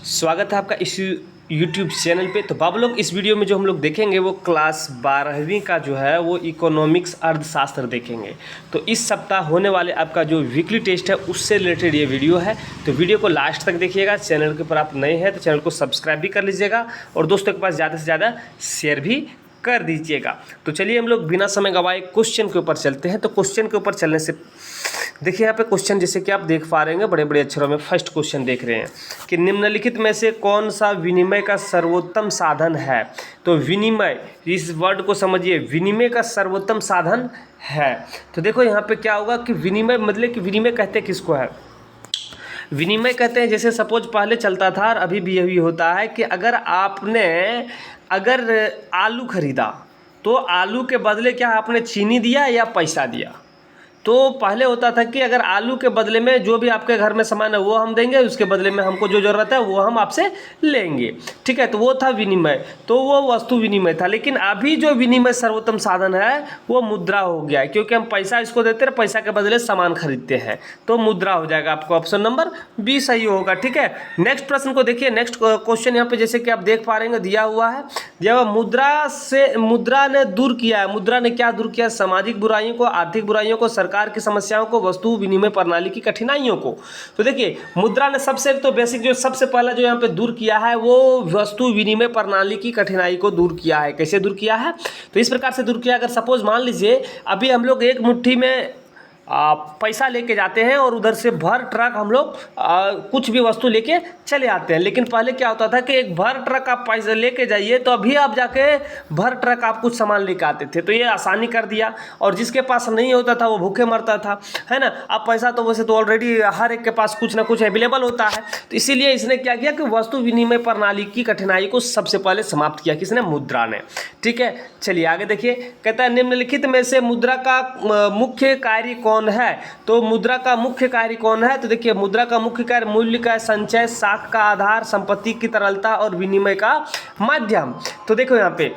स्वागत है आपका इस YouTube चैनल पे। तो बाबू लोग, इस वीडियो में जो हम लोग देखेंगे वो क्लास 12वीं का जो है वो इकोनॉमिक्स अर्थशास्त्र देखेंगे। तो इस सप्ताह होने वाले आपका जो वीकली टेस्ट है उससे रिलेटेड ये वीडियो है। तो वीडियो को लास्ट तक देखिएगा। चैनल के ऊपर आप नए हैं तो चैनल को सब्सक्राइब भी कर लीजिएगा और दोस्तों के पास ज़्यादा से ज़्यादा शेयर भी कर दीजिएगा। तो चलिए हम लोग बिना समय गवाए क्वेश्चन के ऊपर चलते हैं। तो क्वेश्चन के ऊपर चलने से देखिए यहाँ पे क्वेश्चन जैसे कि आप देख पा रहे हैं बड़े बड़े अक्षरों में फर्स्ट क्वेश्चन देख रहे हैं कि निम्नलिखित में से कौन सा विनिमय का सर्वोत्तम साधन है। तो विनिमय, इस वर्ड को समझिए, विनिमय का सर्वोत्तम साधन है। तो देखो यहाँ पे क्या होगा कि विनिमय मतलब कि विनिमय कहते किसको है। विनिमय कहते हैं जैसे सपोज पहले चलता था और अभी भी यही होता है कि अगर आलू खरीदा तो आलू के बदले क्या आपने चीनी दिया या पैसा दिया। तो पहले होता था कि अगर आलू के बदले में जो भी आपके घर में सामान है वो हम देंगे, उसके बदले में हमको जो ज़रूरत है वो हम आपसे लेंगे, ठीक है। तो वो था विनिमय, तो वो वस्तु विनिमय था। लेकिन अभी जो विनिमय सर्वोत्तम साधन है वो मुद्रा हो गया है, क्योंकि हम पैसा इसको देते हैं, पैसा के बदले सामान खरीदते हैं, तो मुद्रा हो जाएगा। आपको ऑप्शन नंबर बी सही होगा, ठीक है। नेक्स्ट प्रश्न को देखिए। नेक्स्ट क्वेश्चन यहाँ पे जैसे कि आप देख पा रहे हैं दिया हुआ है, जब मुद्रा ने दूर किया है। मुद्रा ने क्या दूर किया? सामाजिक बुराइयों को, आर्थिक बुराइयों को, सरकार की समस्याओं को, वस्तु विनिमय प्रणाली की कठिनाइयों को। तो देखिए मुद्रा ने सबसे तो बेसिक जो सबसे पहला जो यहाँ पे दूर किया है वो वस्तु विनिमय प्रणाली की कठिनाई को दूर किया है। कैसे दूर किया है? तो इस प्रकार से दूर किया। अगर सपोज मान लीजिए अभी हम लोग एक मुट्ठी में पैसा लेके जाते हैं और उधर से भर ट्रक हम लोग कुछ भी वस्तु लेके चले आते हैं। लेकिन पहले क्या होता था कि एक भर ट्रक आप पैसा लेके जाइए तो अभी आप जाके भर ट्रक आप कुछ सामान लेके आते थे। तो ये आसानी कर दिया, और जिसके पास नहीं होता था वो भूखे मरता था, है ना। अब पैसा तो वैसे तो ऑलरेडी हर एक के पास कुछ ना कुछ अवेलेबल होता है। तो इसीलिए इसने क्या किया कि वस्तु विनिमय प्रणाली की कठिनाई को सबसे पहले समाप्त किया। किसने? मुद्रा ने, ठीक है। चलिए आगे देखिए। कहता है निम्नलिखित में से मुद्रा का मुख्य कार्य कौन है। तो मुद्रा का मुख्य कार्य कौन है? तो देखिए मुद्रा का मुख्य कार्य मूल्य का संचय, साख का आधार, संपत्ति की तरलता और विनिमय का माध्यम। तो देखो यहाँ पे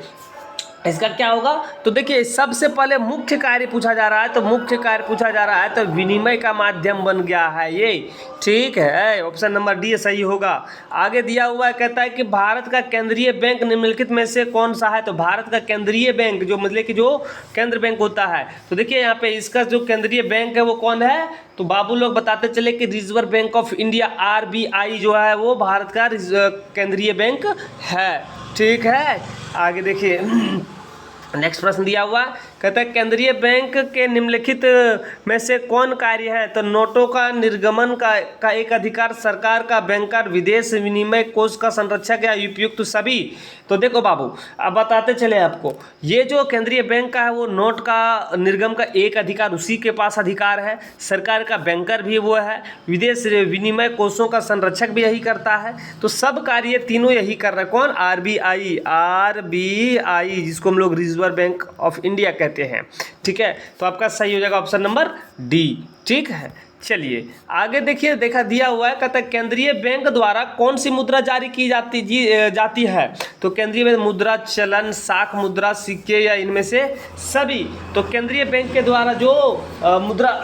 इसका क्या होगा। तो देखिए सबसे पहले मुख्य कार्य पूछा जा रहा है, तो मुख्य कार्य पूछा जा रहा है तो विनिमय का माध्यम बन गया है ये, ठीक है। ऑप्शन नंबर डी सही होगा। आगे दिया हुआ है, कहता है कि भारत का केंद्रीय बैंक निम्नलिखित में से कौन सा है। तो भारत का केंद्रीय बैंक जो मतलब कि जो केंद्र बैंक होता है, तो देखिए यहाँ पे इसका जो केंद्रीय बैंक है वो कौन है। तो बाबू लोग बताते चले कि reserve bank of India RBI जो है वो भारत का केंद्रीय बैंक है, ठीक है। आगे देखिए नेक्स्ट प्रश्न दिया हुआ, कहता है केंद्रीय बैंक के निम्नलिखित में से कौन कार्य है। तो नोटों का निर्गमन का एक अधिकार, सरकार का बैंकर, विदेश विनिमय कोष का संरक्षक या उपयुक्त सभी। तो देखो बाबू अब बताते चले आपको, ये जो केंद्रीय बैंक का है वो नोट का निर्गम का एक अधिकार उसी के पास अधिकार है, सरकार का बैंकर भी वो है, विदेश विनिमय कोषों का संरक्षक भी यही करता है। तो सब कार्य तीनों यही कर रहे हैं। कौन? RBI जिसको हम लोग रिजर्व बैंक ऑफ इंडिया कहते हैं, ठीक है। तो आपका सही हो जाएगा ऑप्शन नंबर डी, ठीक है। चलिए आगे देखिए, देखा दिया हुआ है, कहता है केंद्रीय बैंक द्वारा कौन सी मुद्रा जारी की जाती है। तो केंद्रीय बैंक मुद्रा, चलन, साख मुद्रा, सिक्के या इनमें से सभी। तो केंद्रीय बैंक के द्वारा जो मुद्रा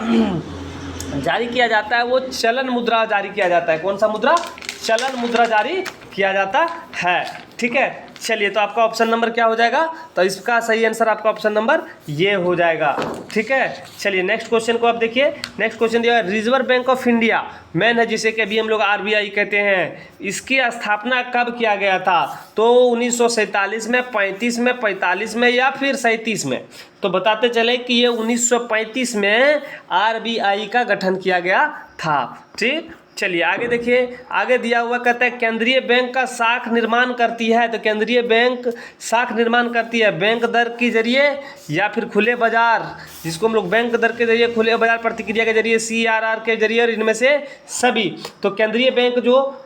जारी किया जाता है वो चलन मुद्रा जारी किया जाता है। कौन सा मुद्रा? चलन मुद्रा जारी किया जाता है, ठीक है। चलिए तो आपका ऑप्शन नंबर क्या हो जाएगा? तो इसका सही आंसर आपका ऑप्शन नंबर ये हो जाएगा, ठीक है। चलिए नेक्स्ट क्वेश्चन को आप देखिए। नेक्स्ट क्वेश्चन दिया है reserve bank of India man है, जिसे कि अभी हम लोग RBI कहते हैं। इसकी स्थापना कब किया गया था? तो 1947 में, 35 में, 45 में या फिर 37 में। तो बताते चले कि ये 1935 में RBI का गठन किया गया था, ठीक। चलिए आगे देखिए। आगे दिया हुआ कहता है केंद्रीय बैंक का शाख निर्माण करती है। तो केंद्रीय बैंक शाख निर्माण करती है बैंक दर के जरिए या फिर खुले बाजार, जिसको हम लोग बैंक दर के जरिए, खुले बाजार प्रतिक्रिया के जरिए, CRR के जरिए, इनमें से सभी। तो केंद्रीय बैंक जो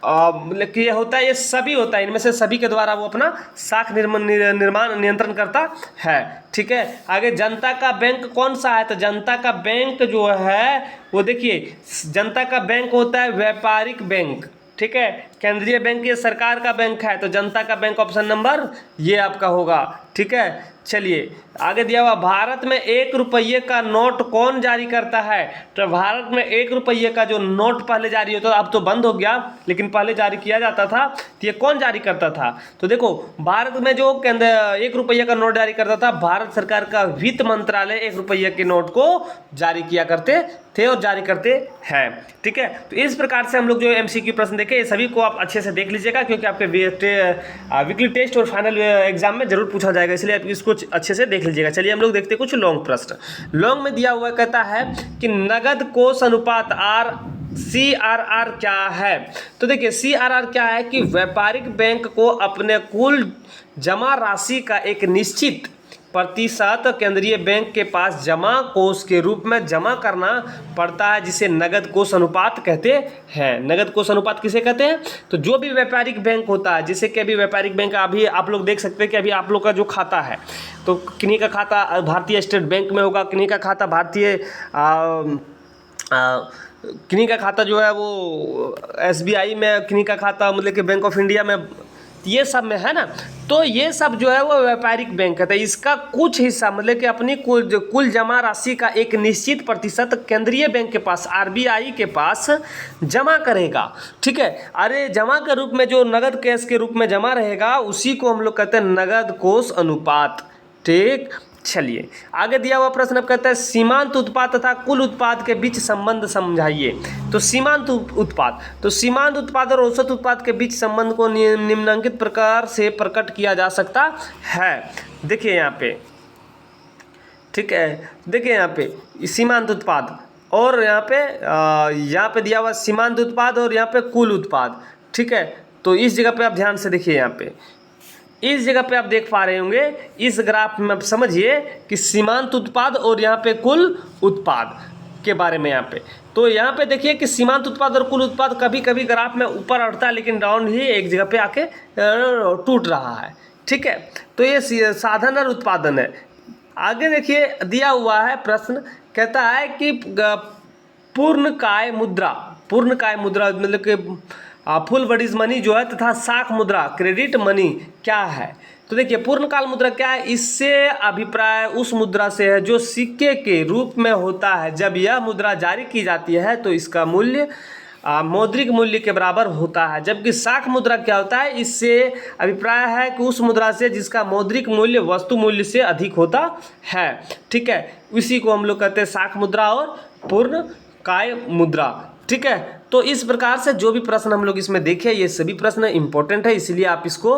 मतलब कि ये होता है, ये सभी होता है, इनमें से सभी के द्वारा वो अपना शाख निर्माण नियंत्रण करता है, ठीक है। आगे जनता का बैंक कौन सा है। तो जनता का बैंक जो है वो देखिए, जनता का बैंक होता है व्यापारिक बैंक, ठीक है। केंद्रीय बैंक ये सरकार का बैंक है, तो जनता का बैंक ऑप्शन नंबर ये आपका होगा, ठीक। ठीक है। चलिए आगे दिया हुआ, भारत में 1 रुपये का नोट कौन जारी करता है? तो भारत में 1 रुपये का जो नोट पहले जारी होता था, अब तो बंद हो गया, लेकिन पहले जारी किया जाता था, तो ये कौन जारी करता था? तो देखो भारत में जो 1 रुपये का नोट जारी करता था, भारत सरकार का वित्त मंत्रालय 1 रुपये के नोट को जारी किया करते थे और जारी करते हैं, ठीक है। तो इस प्रकार से हम लोग जो MCQ प्रश्न देखे, ये सभी को आप अच्छे से देख लीजिएगा, क्योंकि आपके वीकली टेस्ट और फाइनल एग्जाम में जरूर पूछा जाएगा, इसलिए आप इसको अच्छे से देख लीजिएगा। चलिए हम लोग देखते हैं कुछ लॉन्ग प्रश्न। लॉन्ग में दिया हुआ कहता है कि नगद कोष अनुपात CRR क्या है? तो देखिए CRR क्या है कि व्यापारिक बैंक को अपने कुल जमा राशि का एक निश्चित प्रतिशत केंद्रीय बैंक के पास जमा कोष के रूप में जमा करना पड़ता है, जिसे नगद कोष अनुपात कहते हैं। नगद कोष अनुपात किसे कहते हैं? तो जो भी व्यापारिक बैंक होता है, जैसे कि अभी व्यापारिक बैंक अभी आप लोग देख सकते हैं कि अभी आप लोग का जो खाता है, तो किन्हीं का खाता भारतीय स्टेट बैंक में होगा, किन्हीं का खाता भारतीय किन्हीं का खाता जो है वो SBI में, किन्हीं का खाता मतलब कि बैंक ऑफ इंडिया में, ये सब में है ना। तो ये सब जो है वो व्यापारिक बैंक है, तो इसका कुछ हिस्सा मतलब कि अपनी कुल जमा राशि का एक निश्चित प्रतिशत केंद्रीय बैंक के पास RBI के पास जमा करेगा, ठीक है। अरे जमा के रूप में जो नगद कैश के रूप में जमा रहेगा, उसी को हम लोग कहते हैं नगद कोष अनुपात, ठीक। चलिए आगे दिया हुआ प्रश्न अब कहता है सीमांत उत्पाद तथा कुल उत्पाद के बीच संबंध समझाइए। तो सीमांत उत्पाद, तो सीमांत उत्पाद और औसत उत्पाद के बीच संबंध को निम्नलिखित प्रकार से प्रकट किया जा सकता है। देखिए यहाँ पे, ठीक है, देखिए यहाँ पे सीमांत उत्पाद और यहाँ पे दिया हुआ सीमांत उत्पाद और यहाँ पे कुल उत्पाद, ठीक है। तो इस जगह पे आप ध्यान से देखिए, यहाँ पे इस जगह पे आप देख पा रहे होंगे, इस ग्राफ में आप समझिए कि सीमांत उत्पाद और यहाँ पे कुल उत्पाद के बारे में यहाँ पे। तो यहाँ पे देखिए कि सीमांत उत्पाद और कुल उत्पाद कभी कभी ग्राफ में ऊपर उठता है, लेकिन डाउन ही एक जगह पे आके टूट रहा है, ठीक है। तो ये साधन और उत्पादन है। आगे देखिए दिया हुआ है प्रश्न, कहता है कि पूर्णकाय मुद्रा मतलब कि फुल बडीज मनी जो है तथा शाख मुद्रा क्रेडिट मनी क्या है? तो देखिए पूर्णकाल मुद्रा क्या है? इससे अभिप्राय उस मुद्रा से है जो सिक्के के रूप में होता है। जब यह मुद्रा जारी की जाती है तो इसका मूल्य मौद्रिक मूल्य के बराबर होता है। जबकि शाख मुद्रा क्या होता है? इससे अभिप्राय है कि उस मुद्रा से जिसका मौद्रिक मूल्य वस्तु मूल्य से अधिक होता है, ठीक है। इसी को हम लोग कहते हैं शाख मुद्रा और पूर्णकाय मुद्रा, ठीक है। तो इस प्रकार से जो भी प्रश्न हम लोग इसमें देखे, ये सभी प्रश्न इंपॉर्टेंट है, इसलिए आप इसको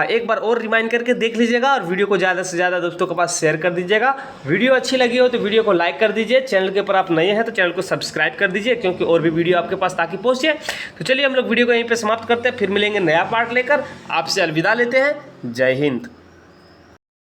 एक बार और रिमाइंड करके देख लीजिएगा और वीडियो को ज़्यादा से ज़्यादा दोस्तों के पास शेयर कर दीजिएगा। वीडियो अच्छी लगी हो तो वीडियो को लाइक कर दीजिए, चैनल के ऊपर आप नए हैं तो चैनल को सब्सक्राइब कर दीजिए, क्योंकि और भी वीडियो आपके पास ताकि पहुँचे। तो चलिए हम लोग वीडियो को यहीं पर समाप्त करते हैं, फिर मिलेंगे नया पार्ट लेकर। आपसे अलविदा लेते हैं। जय हिंद।